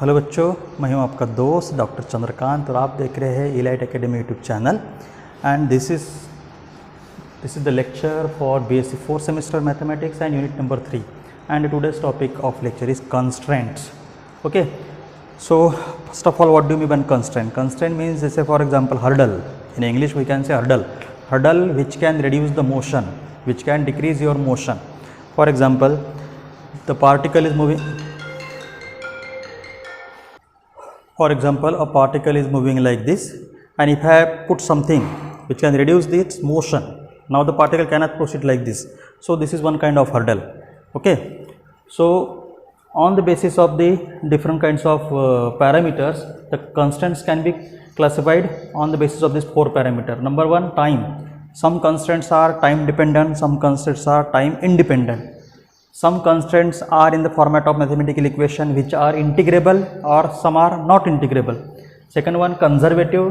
Hello बच्चों, मैं हूं आपका दोस्त डॉक्टर चंद्रकांत और आप देख रहे हैं Elite Academy YouTube channel and this is the lecture for BSc 4th semester mathematics and unit number 3 and today's topic of lecture is constraints. Okay, so first of all what do mean by constraint? Constraint means जैसे for example hurdle. In English we can say hurdle which can reduce the motion, which can decrease your motion. For example, the particle is moving. For example, a particle is moving like this, and if I put something which can reduce its motion, now the particle cannot proceed like this. So this is one kind of hurdle. Okay, so on the basis of the different kinds of parameters, the constants can be classified on the basis of this 4 parameter. Number 1, time. Some constants are time dependent, some constants are time independent. Some constants are in the format of mathematical equation which are integrable or some are not integrable. Second one, conservative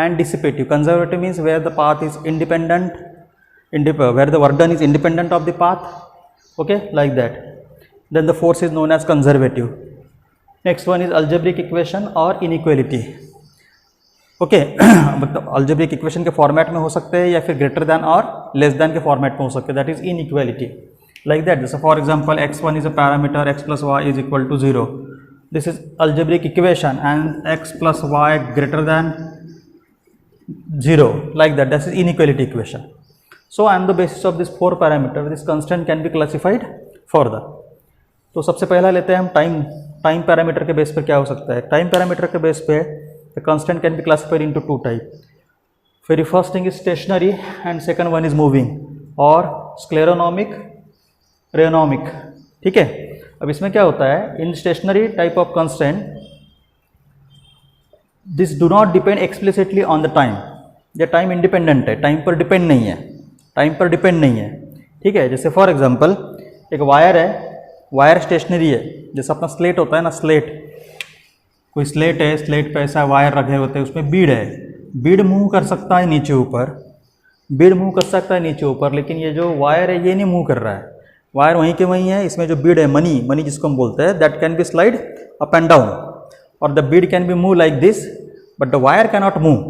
and dissipative. Conservative means where the path is independent, where the work done is independent of the path. Okay, like that. Then the force is known as conservative. Next one is algebraic equation or inequality. Okay मतलब algebraic equation के format में हो सकते हैं या फिर greater than और less than के फॉर्मेट में हो सकते हैं. That is inequality. Like that, जैसे for example x1 is a parameter x plus y is equal to 0. This is algebraic equation and x plus y greater than 0. Like that, that is inequality equation. So on the basis of this 4 parameter this constant can be classified further. तो सबसे पहला लेते हैं हम time parameter के base पर क्या हो सकता है. टाइम पैरामीटर के बेस पे the constant can be classified into 2 types. Very first thing is stationary and second one is moving or scleronomic, rheonomic. ठीक है, अब इसमें क्या होता है, in stationary type of constant this do not depend explicitly on the time. ये time independent है, time पर डिपेंड नहीं है, टाइम पर डिपेंड नहीं है. ठीक है, जैसे फॉर एग्जांपल एक वायर है, वायर स्टेशनरी है. जैसे अपना स्लेट होता है ना, स्लेट, कोई स्लेट है, स्लेट पे ऐसा वायर रखे होते हैं, उसमें बीड है, बीड मूव कर सकता है नीचे ऊपर, बीड मूव कर सकता है नीचे ऊपर, लेकिन ये जो वायर है ये नहीं मूव कर रहा है. वायर वहीं के वहीं है. इसमें जो बीड है, मनी जिसको हम बोलते हैं, that can be slide up and down और the bead can be move like this but the wire can not move.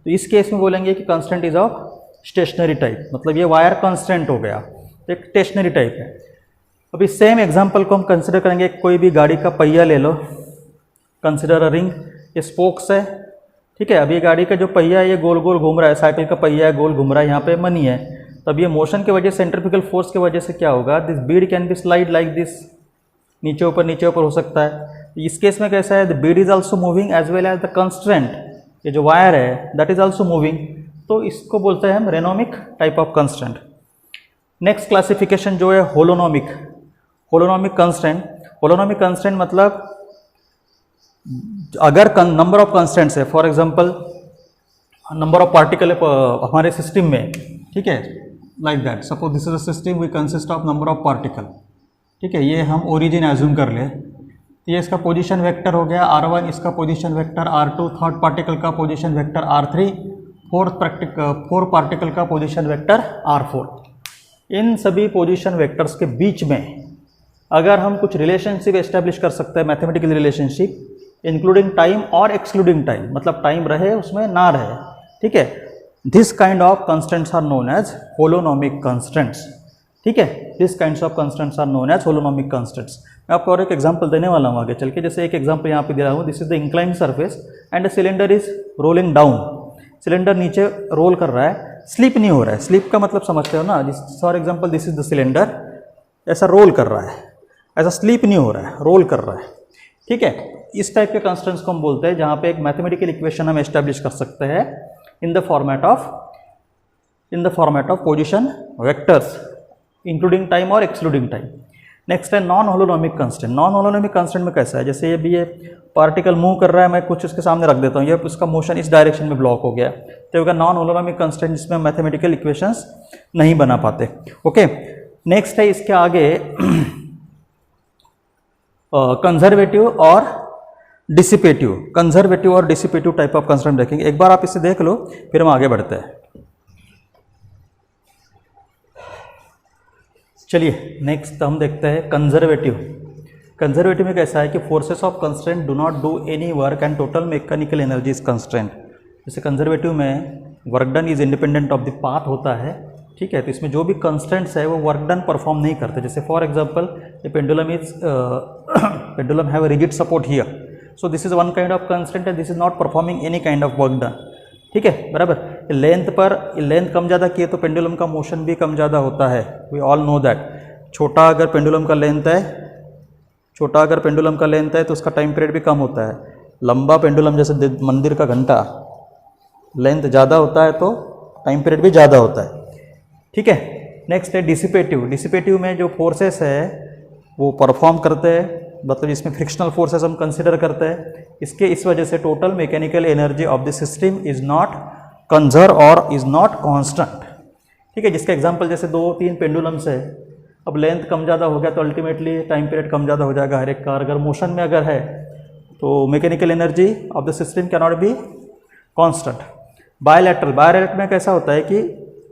तो इस केस में बोलेंगे कि constant is of stationary type, मतलब ये वायर कंस्टेंट हो गया, तो एक स्टेशनरी टाइप है. अभी सेम एग्जाम्पल को हम कंसिडर करेंगे. कोई भी गाड़ी का पहिया ले लो, कंसिडर अ रिंग, ये स्पोक्स है. ठीक है, अब ये गाड़ी का जो पहिया है ये गोल गोल घूम रहा है, साइकिल का पहिया है, गोल घूम रहा है, यहाँ पे मनी है. तब ये मोशन की वजह से, सेंट्रीफ्यूगल फोर्स की वजह से क्या होगा, this Beed can be slide like this, नीचे ऊपर हो सकता है. इस केस में कैसा है, the bead is also moving as well as the constant, ये जो वायर है दैट इज ऑल्सो मूविंग. तो इसको बोलते हैं हम rheonomic type of constant. Next classification जो है holonomic. Holonomic constant. Holonomic constant मतलब अगर नंबर ऑफ कंस्टेंट्स है, for example number of particle हमारे सिस्टम में, ठीक है, like that. Suppose this is a system we consist of number of particle. ठीक है, ये हम ओरिजिन एज्यूम कर ले, तो ये इसका पोजीशन वेक्टर हो गया R1, इसका position vector R2, third particle का position vector R3, fourth particle का पोजीशन वेक्टर R4. इन सभी पोजीशन वेक्टर्स के बीच में अगर हम कुछ रिलेशनशिप एस्टेब्लिश कर सकते हैं, मैथमेटिकल रिलेशनशिप, इंक्लूडिंग टाइम और एक्सक्लूडिंग टाइम, मतलब टाइम रहे उसमें ना रहे. ठीक है, this kind of constants are known as holonomic constants. ठीक है, this kinds of constants are known as holonomic constants. मैं आपको और एक एग्जांपल देने वाला हूँ आगे चल के. जैसे एक एग्जांपल यहाँ पे दे रहा हूँ. This is the inclined surface and the cylinder is rolling down. Cylinder नीचे रोल कर रहा है, स्लिप नहीं हो रहा है. स्लिप का मतलब समझते हो ना. For example this is the cylinder, ऐसा रोल कर रहा है, ऐसा स्लिप नहीं हो रहा है, रोल कर रहा है. ठीक है, इस टाइप के कंस्टेंट्स को हम बोलते हैं जहाँ पे एक मैथमेटिकल इक्वेशन हम एस्टेब्लिश कर सकते हैं in the format of position vectors including time और एक्सक्लूडिंग टाइम. नेक्स्ट है non holonomic constant. Non holonomic constant में कैसा है, जैसे ये भी ये पार्टिकल मूव कर रहा है, मैं कुछ उसके सामने रख देता हूँ, ये उसका मोशन इस डायरेक्शन में ब्लॉक हो गया, तो होगा नॉन होलोनोमिक कंस्टेंट, जिसमें मैथमेटिकल इक्वेशंस नहीं बना पाते. ओके, नेक्स्ट है इसके आगे कंजर्वेटिव और डिसिपेटिव. कंजर्वेटिव और डिसिपेटिव टाइप ऑफ कंस्टेंट देखेंगे. एक बार आप इसे देख लो, फिर हम आगे बढ़ते हैं. चलिए नेक्स्ट हम देखते हैं कंजर्वेटिव. कंजर्वेटिव में कैसा है कि forces of constraint do not do any work and total mechanical energy is constraint. जैसे कंजर्वेटिव में work done is independent of the path होता है, ठीक है, तो इसमें जो भी कंस्ट्रेंट्स है वो वर्क डन परफॉर्म नहीं करते। जैसे फॉर एग्जांपल ये pendulum have a rigid support here, so this is one kind of constraint and this is not performing any kind of work done, ठीक है, बराबर। लेंथ कम ज़्यादा किए तो पेंडुलम का मोशन भी कम ज़्यादा होता है, वी ऑल नो दैट। छोटा अगर पेंडुलम का लेंथ है तो उसका टाइम पीरियड भी कम होता है। लंबा पेंडुलम जैसे मंदिर का घंटा, लेंथ ज़्यादा होता है तो टाइम पीरियड भी ज़्यादा होता है, ठीक है। नेक्स्ट है डिसिपेटिव। डिसिपेटिव में जो फोर्सेस है वो परफॉर्म करते हैं, मतलब इसमें फ्रिक्शनल फोर्सेस हम कंसिडर करते हैं। इस वजह से total mechanical energy of the system is not conserve और इज नॉट कांस्टेंट, ठीक है। जिसका एग्जांपल जैसे 2-3 पेंडुलम्स है, अब लेंथ कम ज़्यादा हो गया तो अल्टीमेटली टाइम पीरियड कम ज़्यादा हो जाएगा हर एक का। अगर मोशन में अगर है तो mechanical energy of the system can not be constant. Bilateral में कैसा होता है कि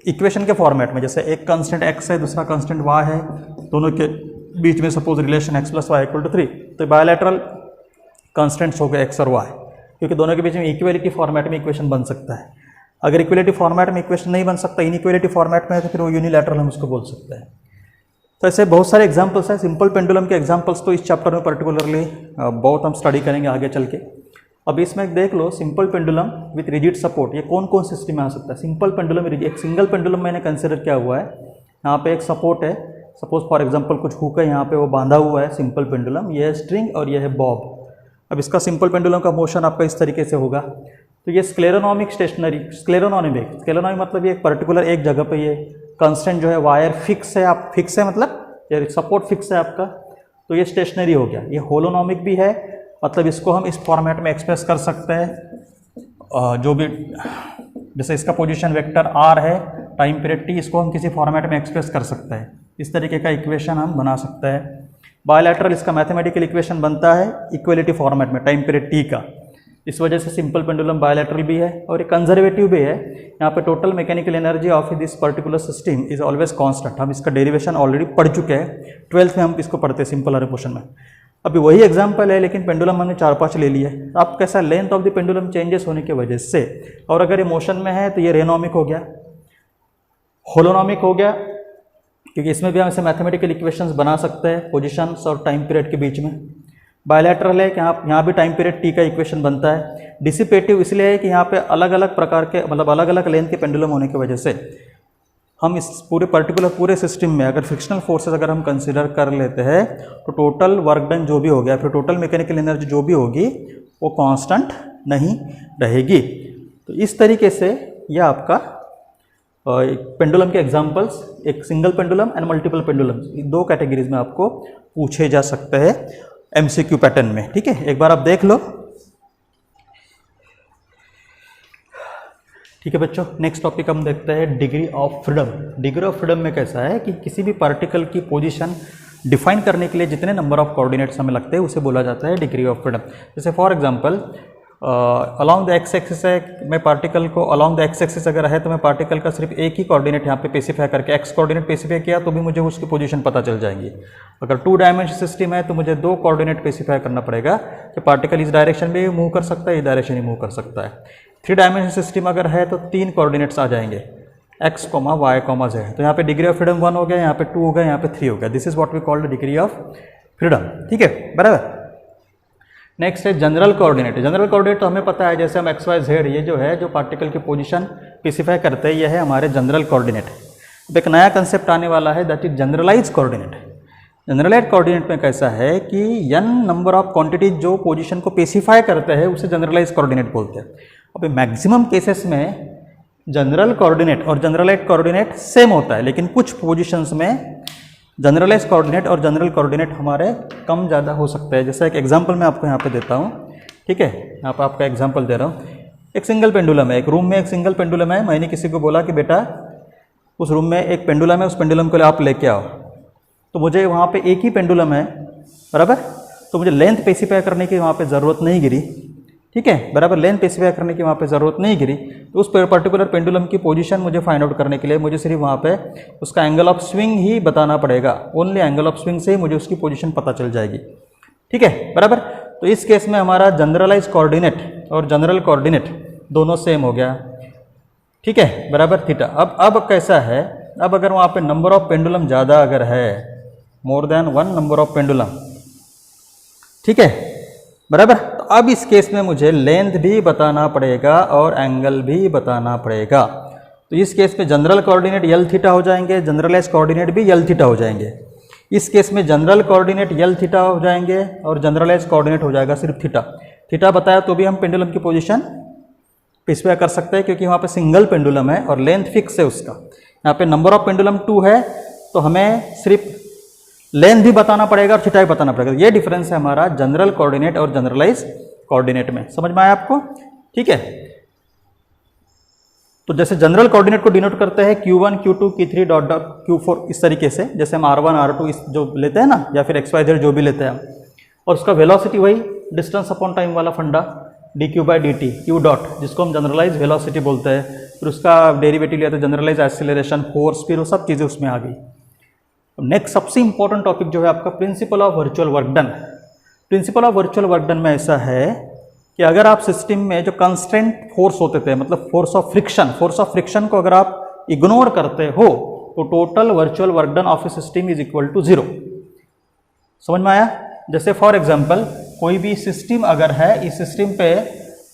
इक्वेशन के फॉर्मेट में, जैसे एक कांस्टेंट x है दूसरा कांस्टेंट y है, दोनों के बीच में सपोज रिलेशन x + y = 3, तो बायलैटरल कांस्टेंट्स हो गए x और y, क्योंकि दोनों के बीच में इक्वलिटी फॉर्मेट में इक्वेशन बन सकता है। अगर इक्वलिटी फॉर्मेट में इक्वेशन नहीं बन सकता, इनइक्वलिटी फॉर्मेट में है, तो फिर वो यूनिलैटरल हम उसको बोल सकते हैं। तो ऐसे बहुत सारे एग्जाम्पल्स हैं। सिंपल पेंडुलम के एग्जाम्पल्स तो इस चैप्टर में पर्टिकुलरली बहुत हम स्टडी करेंगे आगे चल के। अब इसमें देख लो, simple pendulum with rigid support, ये कौन कौन सिस्टम में आ सकता है। सिंपल पेंडुलम, एक सिंगल पेंडुलम मैंने कंसिडर किया हुआ है, यहाँ पे एक सपोर्ट है, सपोज फॉर एग्जांपल कुछ हुक है यहाँ पे, वो बांधा हुआ है सिंपल पेंडुलम, ये है स्ट्रिंग और ये है बॉब। अब इसका सिंपल पेंडुलम का मोशन आपका इस तरीके से होगा। तो ये स्क्लेरोनॉमिक स्टेशनरी, स्क्लेरोनॉमिक मतलब ये पर्टिकुलर एक जगह पे ये कांस्टेंट जो है वायर फिक्स है, आप फिक्स है मतलब ये सपोर्ट फिक्स है आपका, तो ये स्टेशनरी हो गया। ये होलोनॉमिक भी है, मतलब इसको हम इस फॉर्मेट में एक्सप्रेस कर सकते हैं, जो भी जैसे इसका पोजीशन वेक्टर r है, टाइम पीरियड t, इसको हम किसी फॉर्मेट में एक्सप्रेस कर सकते हैं। इस तरीके का इक्वेशन हम बना सकते हैं। बायलैटरल इसका मैथमेटिकल इक्वेशन बनता है इक्वलिटी फॉर्मेट में टाइम पीरियड t का। इस वजह से सिंपल पेंडुलम बायलैटरल भी है और ये कंजर्वेटिव भी है। यहाँ पे total mechanical energy of this particular system is always constant. हम इसका डेरिवेशन ऑलरेडी पढ़ चुके हैं, 12th में हम इसको पढ़ते हैं सिंपल पोर्शन में। अभी वही एग्जांपल है, लेकिन पेंडुलम हमने 4-5 ले लिया है। अब कैसा, length of the pendulum changes होने की वजह से, और अगर ये मोशन में है तो ये रेनोमिक हो गया, होलोनॉमिक हो गया, क्योंकि इसमें भी हम ऐसे मैथमेटिकल इक्वेशंस बना सकते हैं पोजीशंस और टाइम पीरियड के बीच में। बायलैटरल है कि यहाँ भी टाइम पीरियड t का इक्वेशन बनता है। डिसिपेटिव इसलिए है कि यहाँ पे अलग अलग प्रकार के, मतलब अलग अलग लेंथ के पेंडुलम होने की वजह से हम इस पूरे सिस्टम में अगर फ्रिक्शनल फोर्सेस अगर हम कंसिडर कर लेते हैं तो टोटल वर्क डन जो भी हो गया, फिर टोटल मैकेनिकल एनर्जी जो भी होगी वो कांस्टेंट नहीं रहेगी। तो इस तरीके से यह आपका पेंडुलम के एग्जांपल्स, एक single pendulum and multiple pendulum, दो कैटेगरीज में आपको पूछे जा सकते हैं MCQ पैटर्न में, ठीक है। एक बार आप देख लो, ठीक है बच्चों। नेक्स्ट टॉपिक हम देखते हैं degree of freedom. Degree of freedom में कैसा है कि किसी भी पार्टिकल की पोजीशन डिफाइन करने के लिए जितने नंबर ऑफ कोऑर्डिनेट्स हमें लगते हैं उसे बोला जाता है डिग्री ऑफ फ्रीडम। जैसे for example along the x axis है, मैं पार्टिकल को अलॉन्ग द एक्स एक्सिस अगर है तो मैं पार्टिकल का सिर्फ एक ही कोऑर्डिनेट यहाँ पे स्पेसिफाई करके एक्स कोऑर्डिनेट स्पेसिफाई किया तो भी मुझे उसकी पोजीशन पता चल जाएगी। अगर 2 डायमेंशन सिस्टम है तो मुझे 2 कोऑर्डिनेट स्पेसिफाई करना पड़ेगा कि पार्टिकल इस डायरेक्शन में भी मूव कर सकता है, इस डायरेक्शन में मूव कर सकता है। 3 डायमेंशन सिस्टम अगर है तो 3 कोऑर्डिनेट्स आ जाएंगे, x, y, z। तो यहाँ पे डिग्री ऑफ फ्रीडम 1 हो गया, यहाँ पे 2 हो गया, यहाँ पे 3 हो गया। This is what we called degree of freedom, ठीक है, बराबर। नेक्स्ट है जनरल कोऑर्डिनेट। जनरल कोऑर्डिनेट तो हमें पता है, जैसे हम x, y, z ये जो है, जो पार्टिकल की पोजीशन स्पेसिफाई करते हैं, यह है हमारे जनरल कोऑर्डिनेट। अब एक नया कंसेप्ट आने वाला है, that is generalize coordinate. Generalize coordinate में कैसा है कि n नंबर ऑफ क्वांटिटीज जो पोजीशन को स्पेसिफाई करते हैं उसे जनरलाइज कोऑर्डिनेट बोलते हैं। अब मैक्सिमम केसेस में जनरल कोऑर्डिनेट और जनरलाइज कोऑर्डिनेट सेम होता है, लेकिन कुछ पोजीशंस में जनरलाइज कोऑर्डिनेट और जनरल कोऑर्डिनेट हमारे कम ज़्यादा हो सकते हैं। जैसा एक एग्जांपल मैं आपको यहाँ पे देता हूँ, ठीक है। यहाँ पर आपका एग्जांपल दे रहा हूँ। एक सिंगल पेंडुलम है, एक रूम में एक सिंगल पेंडुलम है। मैंने किसी को बोला कि बेटा उस रूम में एक पेंडुलम है, उस पेंडुलम को आप लेके आओ। तो मुझे वहाँ पे एक ही पेंडुलम है, बराबर, तो मुझे लेंथ स्पेसिफाई करने की वहाँ पे ज़रूरत नहीं गिरी, ठीक है, बराबर। लेंथ स्पेसिफाई करने की वहाँ पे ज़रूरत नहीं गिरी। तो उस पर्टिकुलर पेंडुलम की पोजीशन मुझे फाइंड आउट करने के लिए मुझे सिर्फ वहाँ पे उसका एंगल ऑफ स्विंग ही बताना पड़ेगा। ओनली एंगल ऑफ स्विंग से ही मुझे उसकी पोजीशन पता चल जाएगी। ठीक है, बराबर। तो इस केस में हमारा जनरलाइज कोऑर्डिनेट और जनरल कोऑर्डिनेट दोनों सेम हो गया, ठीक है, बराबर थीटा। अब कैसा है, अब अगर वहाँ पे नंबर ऑफ पेंडुलम ज़्यादा अगर है, more than one number of pendulum, ठीक है, बराबर। तो अब इस केस में मुझे लेंथ भी बताना पड़ेगा और एंगल भी बताना पड़ेगा। तो इस केस में जनरल कोऑर्डिनेट यल थीटा हो जाएंगे, जनरलाइज कोऑर्डिनेट भी यल थीटा हो जाएंगे। इस केस में जनरल कोऑर्डिनेट यल थीटा हो जाएंगे और जनरलाइज कोऑर्डिनेट हो जाएगा सिर्फ थीटा। थीटा बताया तो भी हम पेंडुलम की पोजीशन स्पेसिफाई कर सकते हैं, क्योंकि वहाँ पे सिंगल पेंडुलम है और लेंथ फिक्स है उसका। यहाँ पे नंबर ऑफ पेंडुलम 2 है, तो हमें सिर्फ लेंथ भी बताना पड़ेगा और थीटा भी बताना पड़ेगा। ये डिफरेंस है हमारा जनरल कोऑर्डिनेट और जनरलाइज कोऑर्डिनेट में। समझ में आया आपको? ठीक है। तो जैसे जनरल कोऑर्डिनेट को डिनोट करते हैं Q1, Q2, Q3 dot dot Q4 इस तरीके से, जैसे हम R1, R2 इस जो लेते हैं ना, या फिर XYZ जो भी लेते हैं हम, और उसका वेलोसिटी वही डिस्टेंस अपॉन टाइम वाला फंडा dq/dt, Q डॉट, जिसको हम जनरलाइज वेलोसिटी बोलते हैं। फिर उसका डेरिवेटिव लिया तो जनरलाइज एक्सीलरेशन, फोर्स, फिर वो सब चीज़ें उसमें आ गई। नेक्स्ट सबसे इंपॉर्टेंट टॉपिक जो है आपका principle of virtual work done. Principle of virtual work done में ऐसा है कि अगर आप सिस्टम में जो कंस्टेंट फोर्स होते थे, मतलब फोर्स ऑफ फ्रिक्शन को अगर आप इग्नोर करते हो तो total virtual work done of a system is equal to 0। समझ में आया? जैसे फॉर एग्जांपल कोई भी सिस्टम अगर है, इस सिस्टम पे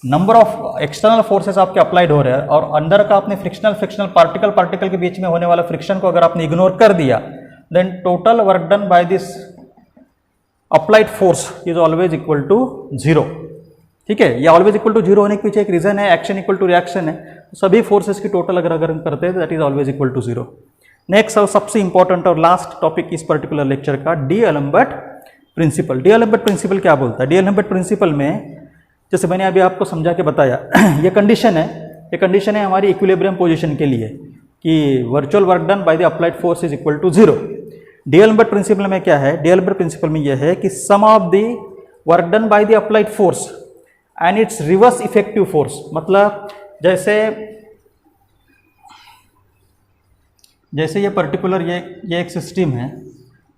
नंबर ऑफ एक्सटर्नल फोर्सेस आपके अप्लाइड हो रहे हैं और अंदर का आपने फ्रिक्शनल पार्टिकल के बीच में होने वाला फ्रिक्शन को अगर आपने इग्नोर कर दिया, then total work done by this applied force is always equal to 0। ठीक है, ये ऑलवेज इक्वल टू 0 होने के पीछे एक रीजन है, एक्शन इक्वल टू रिएक्शन है। तो सभी फोर्सेस की टोटल अगर हम करते हैं that is always equal to 0। Next और सबसे इंपॉर्टेंट और लास्ट टॉपिक इस पर्टिकुलर लेक्चर का, डी-एलेम्बर्ट प्रिंसिपल। डी-एलेम्बर्ट प्रिंसिपल क्या बोलता है? डी-एलेम्बर्ट प्रिंसिपल में जैसे मैंने अभी आपको समझा के बताया ये कंडीशन है हमारी इक्विलिब्रियम पोजीशन के लिए कि virtual work done by the applied force is equal to 0। D'Alembert principle में क्या है? डी-एलेम्बर्ट प्रिंसिपल में यह है कि sum of the work done by the applied force and its reverse effective force, मतलब जैसे ये पर्टिकुलर ये एक सिस्टम है,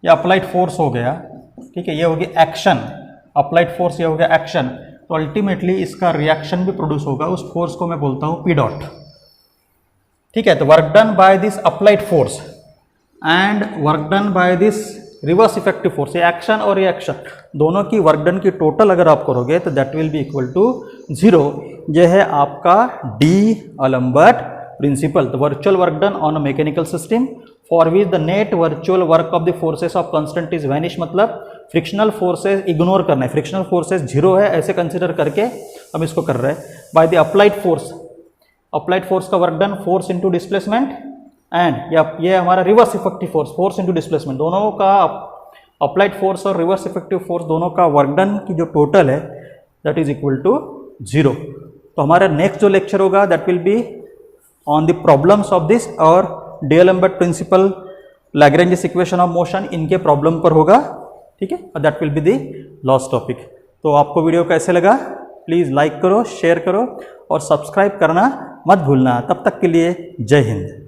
ये अप्लाइड फोर्स हो गया, ठीक है, ये हो गया एक्शन, अप्लाइड फोर्स ये हो गया एक्शन, तो अल्टीमेटली इसका रिएक्शन भी प्रोड्यूस होगा, उस फोर्स को मैं बोलता हूँ P डॉट। ठीक है, तो work done by this applied force and work done by this reverse effective force, ये एक्शन और रिएक्शन दोनों की वर्क डन की टोटल अगर आप करोगे तो that will be equal to 0। यह है आपका D'Alembert principle, the virtual work done on a mechanical system for which the net virtual work of the forces of constant is vanish, मतलब frictional forces ignore करना है, frictional forces 0 है ऐसे consider करके हम इसको कर रहे हैं। बाय द अप्लाइड फोर्स का work done force into displacement and ये हमारा reverse effective force into displacement, दोनों का अप्लाइड फोर्स और रिवर्स इफेक्टिव फोर्स दोनों का वर्क डन की जो टोटल है दैट इज इक्वल टू 0। तो हमारा नेक्स्ट जो लेक्चर होगा that will be on the problems of this और D'Alembert principle, Lagrange equation of motion, इनके प्रॉब्लम पर होगा। ठीक है, that will be the last topic. तो आपको वीडियो कैसे लगा? प्लीज़ लाइक करो, शेयर करो और सब्सक्राइब करना मत भूलना। तब तक के लिए जय हिंद।